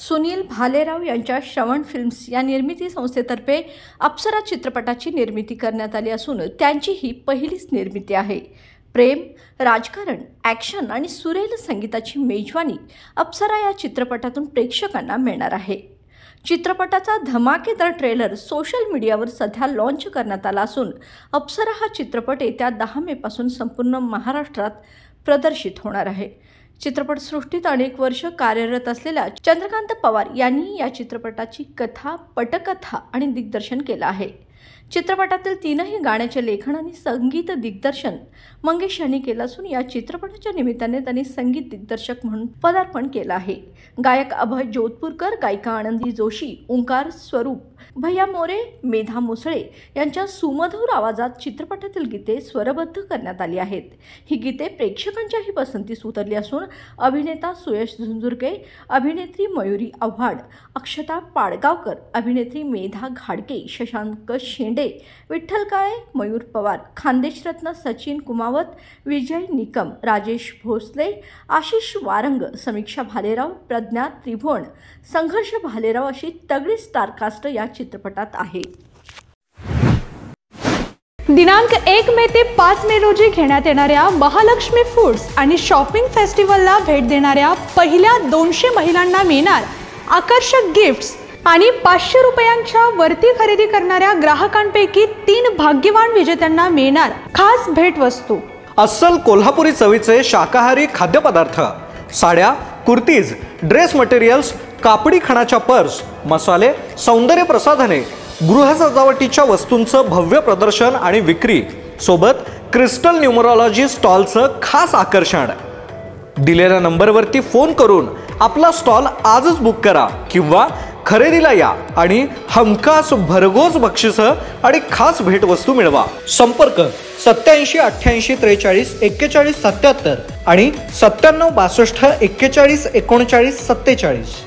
सुनील भालेराव यांच्या श्रवण फिल्म्स या निर्मिती संस्थेतर्फे अप्सरा चित्रपटाची निर्मिती करण्यात आली असून त्यांची ही पहिलीच निर्मिती आहे। प्रेम, राजकारण, ॲक्शन आणि सुरेल संगीताची मेजवानी अप्सरा या चित्रपटातून प्रेक्षकांना मिळणार आहे। चित्रपटाचा धमाकेदार ट्रेलर सोशल मीडियावर सध्या लॉन्च करण्यात आला असून अप्सरा हा चित्रपट येत्या 10 मे पासून संपूर्ण महाराष्ट्रात प्रदर्शित होणार आहे। चित्रपटसृष्टीत अनेक वर्ष कार्यरत असलेल्या चंद्रकांत पवार यांनी या चित्रपटाची कथा, पटकथा आणि दिग्दर्शन केलं आहे। चित्रपटातील 3ही गाण्याचे लेखन आणि संगीत दिग्दर्शन मंगेश यांनी केलं असून या चित्रपटाच्या निमित्ताने त्यांनी संगीत दिग्दर्शक म्हणून पदार्पण केलं आहे। गायक अभय जोधपुरकर, गायिका आनंदी जोशी, ओंकार स्वरूप, भैया मोरे, मेधा मुसळे यांच्या सुमधुर आवाजात चित्रपटातील गीते स्वरबद्ध करण्यात आली आहेत। ही गीते प्रेक्षकांच्याही पसंतीस उतरली असून अभिनेता सुयश झुंझुरके, अभिनेत्री मयुरी आव्हाड, अक्षता पाडगावकर, अभिनेत्री मेधा घाडके, शशांक शेंडे, विठ्ठल काळे, मयूर पवार, खानदेशरत्न सचिन कुमावत, विजय निकम, राजेश भोसले, आशिष वारंग, समीक्षा भालेराव, प्रज्ञा त्रिभुवन, संघर्ष भालेराव अशी तगडी स्टारकास्ट या चित्रपटात आहे। दिनांक 1 मे ते 5 मे रोजी घेण्यात येणाऱ्या महालक्ष्मी फूड्स आणि शॉपिंग फेस्टिवलला भेट देणाऱ्या पहिल्या 200 महिलांना मिळणार आकर्षक गिफ्ट्स आणि 500 रुपयांच्या वरती खरेदी करणाऱ्या ग्राहकांपैकी 3 भाग्यवान विजेत्यांना मिळणार खास भेटवस्तू। अस्सल कोल्हापुरी चवीचे शाकाहारी खाद्यपदार्थ, साड्या, कुर्तीज, ड्रेस मटेरियल्स, कापडी खणाच्या पर्स, मसाले, सौंदर्य प्रसाधने, गृह सजावटीच्या वस्तूंचं भव्य प्रदर्शन आणि विक्री सोबत क्रिस्टल न्यूमरोलॉजी स्टॉलचं खास आकर्षण। दिलेल्या नंबरवरती फोन करून आपला स्टॉल आजच बुक करा किंवा खरेदीला या आणि हमखास भरघोस बक्षिसं आणि खास भेटवस्तू मिळवा। संपर्क 87 88 43 41 77 आणि 97 62 41 39 47।